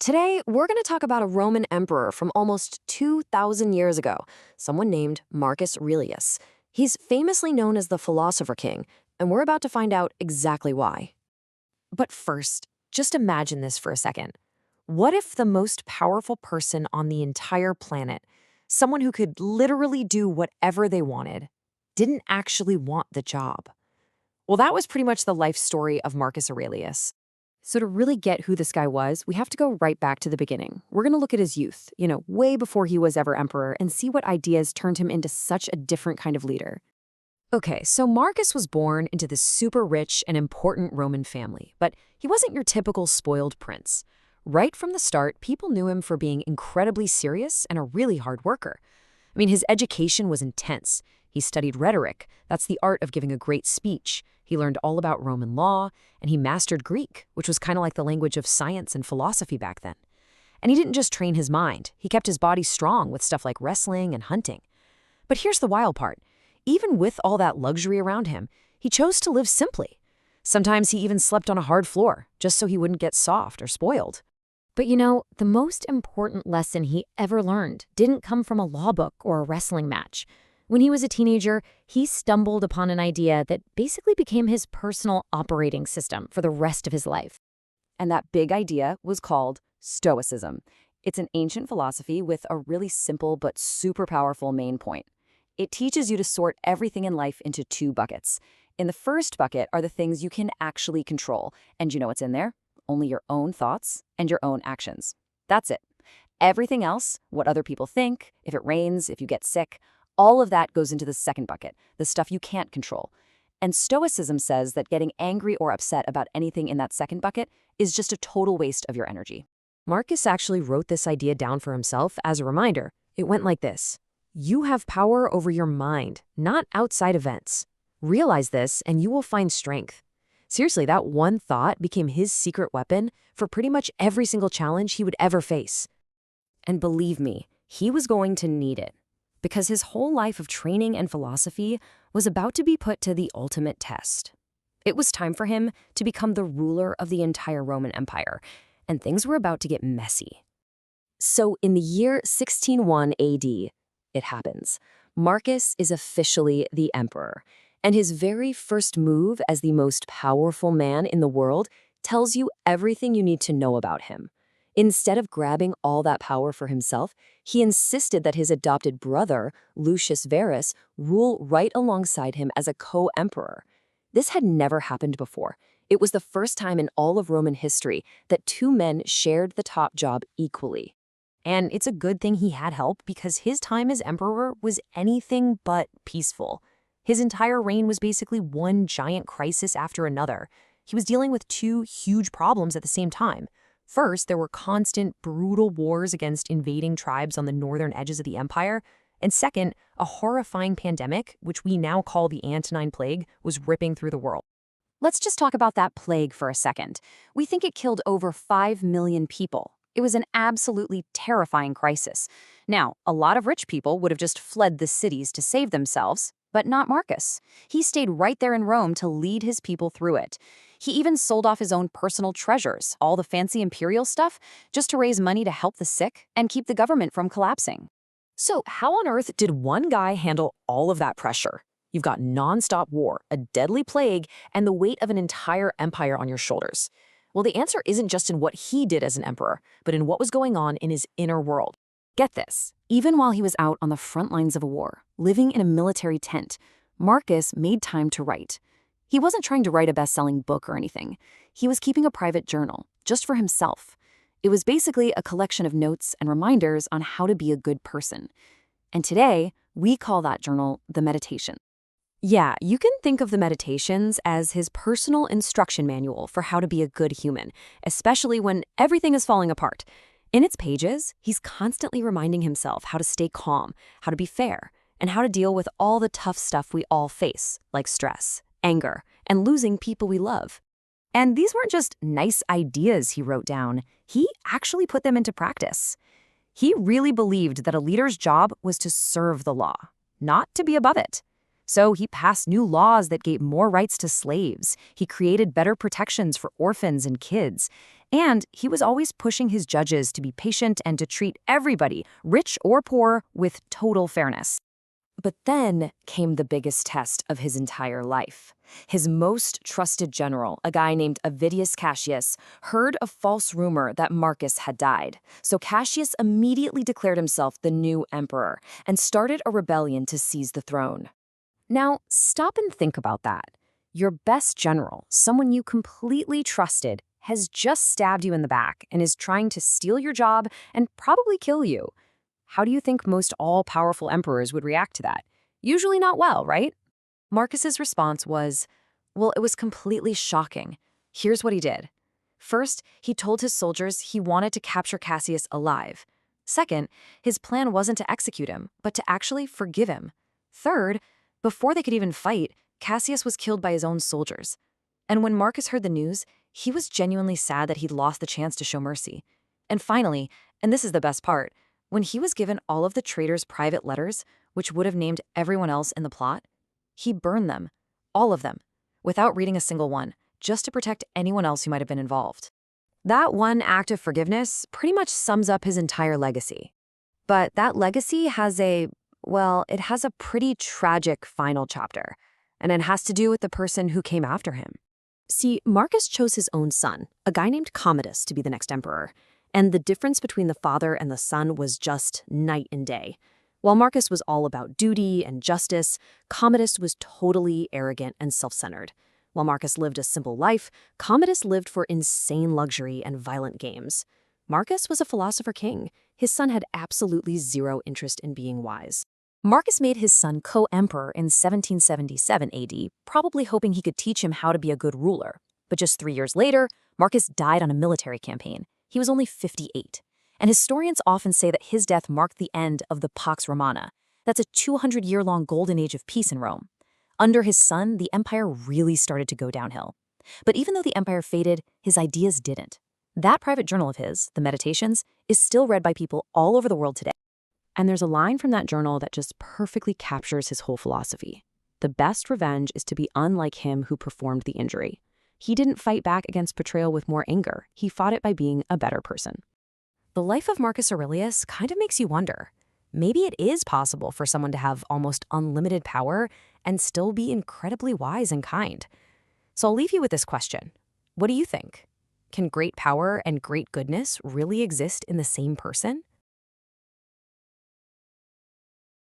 Today, we're going to talk about a Roman emperor from almost 2,000 years ago, someone named Marcus Aurelius. He's famously known as the Philosopher King, and we're about to find out exactly why. But first, just imagine this for a second. What if the most powerful person on the entire planet, someone who could literally do whatever they wanted, didn't actually want the job? Well, that was pretty much the life story of Marcus Aurelius. So to really get who this guy was, we have to go right back to the beginning. We're going to look at his youth, way before he was ever emperor, and see what ideas turned him into such a different kind of leader. Okay, so Marcus was born into this super rich and important Roman family, but he wasn't your typical spoiled prince. Right from the start, people knew him for being incredibly serious and a really hard worker. I mean, his education was intense. He studied rhetoric, that's the art of giving a great speech. He learned all about Roman law, and he mastered Greek, which was kind of like the language of science and philosophy back then. And he didn't just train his mind, he kept his body strong with stuff like wrestling and hunting. But here's the wild part. Even with all that luxury around him, he chose to live simply. Sometimes he even slept on a hard floor, just so he wouldn't get soft or spoiled. But the most important lesson he ever learned didn't come from a law book or a wrestling match. When he was a teenager, he stumbled upon an idea that basically became his personal operating system for the rest of his life. And that big idea was called Stoicism. It's an ancient philosophy with a really simple but super powerful main point. It teaches you to sort everything in life into two buckets. In the first bucket are the things you can actually control. And you know what's in there? Only your own thoughts and your own actions. That's it. Everything else, what other people think, if it rains, if you get sick, all of that goes into the second bucket, the stuff you can't control. And Stoicism says that getting angry or upset about anything in that second bucket is just a total waste of your energy. Marcus actually wrote this idea down for himself as a reminder. It went like this: you have power over your mind, not outside events. Realize this and you will find strength. Seriously, that one thought became his secret weapon for pretty much every single challenge he would ever face. And believe me, he was going to need it, because his whole life of training and philosophy was about to be put to the ultimate test. It was time for him to become the ruler of the entire Roman Empire, and things were about to get messy. So in the year 1601 AD, it happens. Marcus is officially the emperor, and his very first move as the most powerful man in the world tells you everything you need to know about him. Instead of grabbing all that power for himself, he insisted that his adopted brother, Lucius Verus, rule right alongside him as a co-emperor. This had never happened before. It was the first time in all of Roman history that two men shared the top job equally. And it's a good thing he had help, because his time as emperor was anything but peaceful. His entire reign was basically one giant crisis after another. He was dealing with two huge problems at the same time. First, there were constant, brutal wars against invading tribes on the northern edges of the empire. And second, a horrifying pandemic, which we now call the Antonine Plague, was ripping through the world. Let's just talk about that plague for a second. We think it killed over 5 million people. It was an absolutely terrifying crisis. Now, a lot of rich people would have just fled the cities to save themselves, but not Marcus. He stayed right there in Rome to lead his people through it. He even sold off his own personal treasures, all the fancy imperial stuff, just to raise money to help the sick and keep the government from collapsing. So how on earth did one guy handle all of that pressure? You've got nonstop war, a deadly plague, and the weight of an entire empire on your shoulders. Well, the answer isn't just in what he did as an emperor, but in what was going on in his inner world. Get this, even while he was out on the front lines of a war, living in a military tent, Marcus made time to write. He wasn't trying to write a best-selling book or anything. He was keeping a private journal, just for himself. It was basically a collection of notes and reminders on how to be a good person. And today, we call that journal the meditation. Yeah, you can think of the meditations as his personal instruction manual for how to be a good human, especially when everything is falling apart. In its pages, he's constantly reminding himself how to stay calm, how to be fair, and how to deal with all the tough stuff we all face, like stress, anger, and losing people we love. And these weren't just nice ideas he wrote down. He actually put them into practice. He really believed that a leader's job was to serve the law, not to be above it. So he passed new laws that gave more rights to slaves. He created better protections for orphans and kids. And he was always pushing his judges to be patient and to treat everybody, rich or poor, with total fairness. But then came the biggest test of his entire life. His most trusted general, a guy named Avidius Cassius, heard a false rumor that Marcus had died. So Cassius immediately declared himself the new emperor and started a rebellion to seize the throne. Now, stop and think about that. Your best general, someone you completely trusted, has just stabbed you in the back and is trying to steal your job and probably kill you. How do you think most all-powerful emperors would react to that? Usually not well, right? Marcus's response was, well, it was completely shocking. Here's what he did. First, he told his soldiers he wanted to capture Cassius alive. Second, his plan wasn't to execute him, but to actually forgive him. Third, before they could even fight, Cassius was killed by his own soldiers. And when Marcus heard the news, he was genuinely sad that he'd lost the chance to show mercy. And finally, and this is the best part, when he was given all of the traitors' private letters, which would have named everyone else in the plot, he burned them, all of them, without reading a single one, just to protect anyone else who might have been involved. That one act of forgiveness pretty much sums up his entire legacy. But that legacy has it has a pretty tragic final chapter, and it has to do with the person who came after him. See, Marcus chose his own son, a guy named Commodus, to be the next emperor. And the difference between the father and the son was just night and day. While Marcus was all about duty and justice, Commodus was totally arrogant and self-centered. While Marcus lived a simple life, Commodus lived for insane luxury and violent games. Marcus was a philosopher king. His son had absolutely zero interest in being wise. Marcus made his son co-emperor in 1777 AD, probably hoping he could teach him how to be a good ruler. But just 3 years later, Marcus died on a military campaign. He was only 58, and historians often say that his death marked the end of the Pax Romana. That's a 200-year-long golden age of peace in Rome. Under his son, the empire really started to go downhill. But even though the empire faded, his ideas didn't. That private journal of his, the Meditations, is still read by people all over the world today. And there's a line from that journal that just perfectly captures his whole philosophy. The best revenge is to be unlike him who performed the injury. He didn't fight back against betrayal with more anger. He fought it by being a better person. The life of Marcus Aurelius kind of makes you wonder. Maybe it is possible for someone to have almost unlimited power and still be incredibly wise and kind. So I'll leave you with this question. What do you think? Can great power and great goodness really exist in the same person?